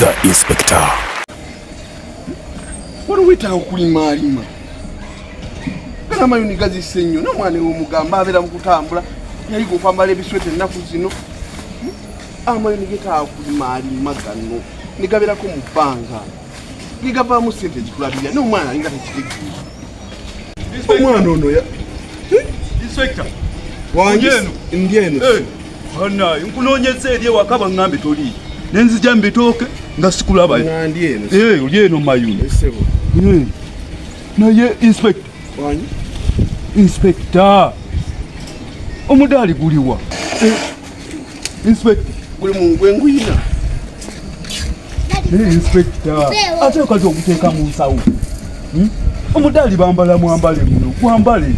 The Inspector. Wano wita okulimalima. Kana mayuni gazi senyo na mwane omugamba abera mukutambula yali gopambala ebiswete ennaku zino. Amayuni geta okulimalima gano nigabera ko mubanga. Nigaba mu sente zikulabira no mwana inga tekigezi. Omwana ono ya Inspector. Wanjeno ndieno. Hana nkunonyeze eri wakaba ngambe toli. Nenzija mbitoke nga sikulaba. Ndieno. Ulieno mayuni. Sebo. Naye Inspector. Wanyi? Inspector. Omudali guliwa. Inspector. Guli mungwe ngwina. Inspector. Ate kazi okuteka mu nsawo. Omudali bambala mwambale muno. Kwambale.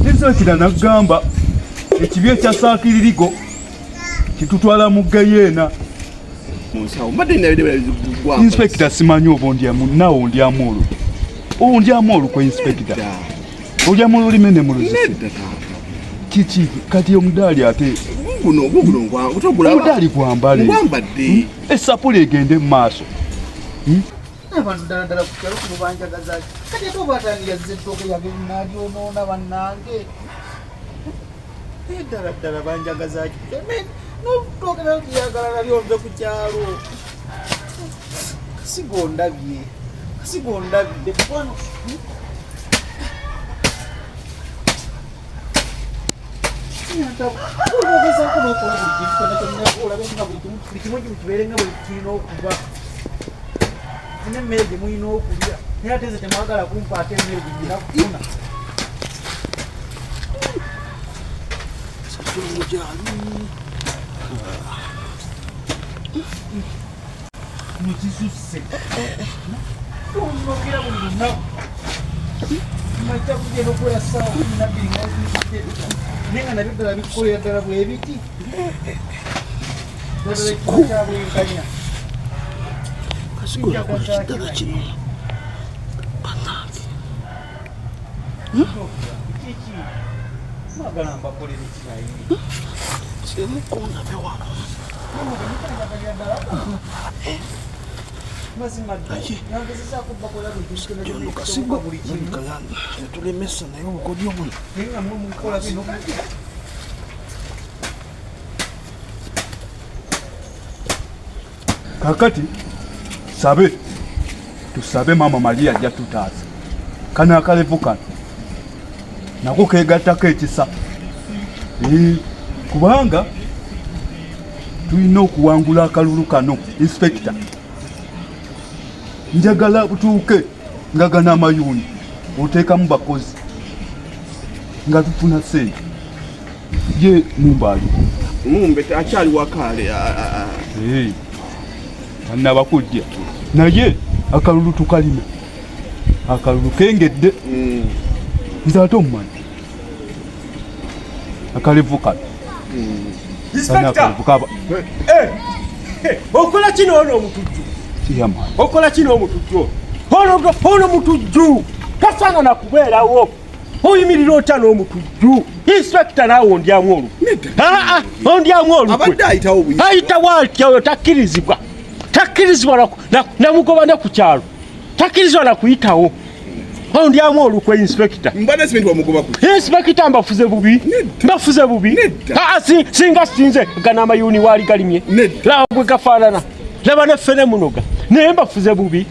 Inspector nagamba ekibye kya saakiririgo kitutwala mu gayena. Munsawo mbadde nabide bwa. Inspector simanyi obondyamu nawo ondyamulu. Ondyamulu kwa Inspector. Ondyamulu limene muluzi. Kichi kati omudali ate guno ngwa utogula omudali kwambale. Ngwambadde. Esapule egende mu maaso. Abantu dala kukyalo kubanja gazaji. Kati to batangira zitoke ya binadi onona banange. Dala banja gazaji. No toke na kiyagala lyonze kukyalo. Sigonda bye kwano. Nyata ubogeza ko no kola buli kintu kiberenga buli kino kuba. Ine mmere muyino okulya naye ateze temwagala kumpa ate mmere gijira kufuna Nukisuse Nukira buli lunaku Macha kugenda okukola ssaawa 12 nenga nabyo ddala bikolera ddala bwebiti kyabwenkanya Sigura ko kitala kino. Banaki. Magala mbakole bikirai. Semu kona bewano. Mazima dai. Nangeza kubakola bikishikana Jono kasigo buli kintu kalanda. Tulemesa nayo obukodyo buno. Ninga mu kola bino. Kakati tusabe mama Maria ajja tutaasa. Kana akalevu kano nako kegattako ekisa. Kubanga tulina okuwangula akalulu kano. Inspector, njagala butuuke nga gana amayuni oteekamu bakozi nga tufuna sente. Ye mumbali mumbe akyali wakale. Anaba kujja naye akalulu tukalime. Akalulu kengedde. Nzate omumanyi akalevu kano. Inspector. Okola kino ono omutujju. Kiyama. Okola kino omutujju. Ono mutujju. Kasana na kubeerawo. Oyimirira otya n'omutujju. Inspector nawe ondyamu olu. Ondyamu olu. Abadde ayitawo obuyinza. Ayitawo atyo takkirizibwa. Takkirizibwa namugoba ne ku kyalo. Takkirizibwa na kuyitawo. Ondyamu olukwe Inspector. Mbadde simanyi wamugoba ku. Inspector mbafuze bubi. Mbafuze bubi. Singa sinze gana amayuni wali galimye. Laba bwe gafaanana. Laba ne ffene munoga. Naye mbafuze bubi.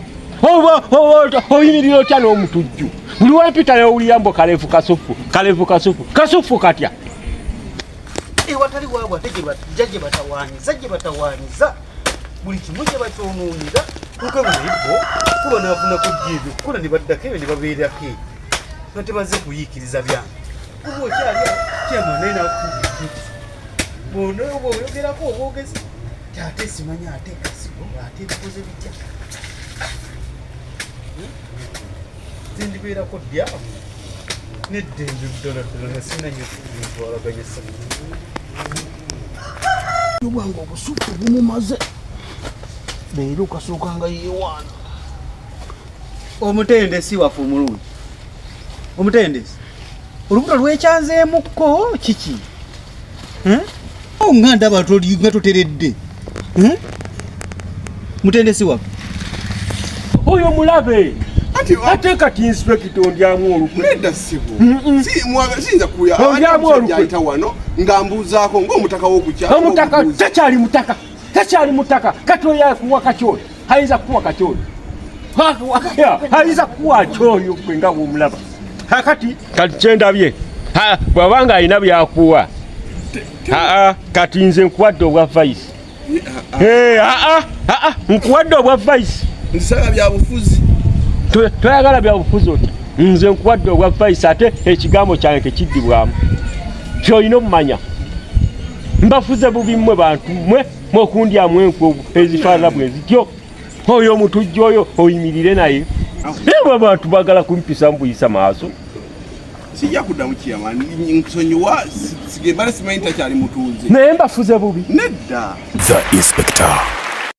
Oyimirira otya n'omutujju. Buli wempita yowuliyambo kalevu kasufu katya. Watali wabwa jaje batawanyiza buli kimu kye bakyonoonera tukabulaibo kuba nafuna kujjiibyo kukola ne baddako ebyo ne babeerako nga tebaze kuyiikiriza byange kuba okyali kyemanaye nakubono oboyogerako obwogezi ate simanyi ate kasigo ate bikoze bitya zindibeerako dyamu neddembe ddala nga sinanye ntwalaganya Yobanga obusufu bumumaze. Leero kasookanga yeewaana. Omutendesi wafu omulungi. Omutendesi. Olubuto lwekyanzeemukko kiki? Nganda batoli nga toteredde. Mutendesi wako. Oyo mulabe. Ate kati inspector Ondyamu Olukwe. Nedda sibo. Sinza kuya. Ondyamu Olukwe. Yaita wano ngambuzaako ng'omutaka w'okukya. Omutaka takyali mutaka. Takyali mutaka. Katoya kuwa kakyoli. Hayinza kuwa kakyoli. Hayinza kuwa kyoyo gwe nga bw'omulaba. Kati kyendabye. Bw'abanga alina byakuwa. Kati nze nkuwadde obwa vice. Nkuwadde obwa vice. Nsala bya bufuzi. Toyagala bya bufuzi oti. Nze nkuwadde obwa vice ate ekigambo kyange tekiddibwamu. Kyolina omumanya. Mbafuze bubi mmwe bantu mmwe mwokundyamu enku ezifaanana bwe zityo. Oyo omutujja oyo oyimirire naye. Ebo abantu bagala kumpisa mbuyisa maaso. Sijja kuddamu kiyama nsonyiwa sigembale simanyi takyali mutunzi. Naye mbafuze bubi. Nedda. The Inspector.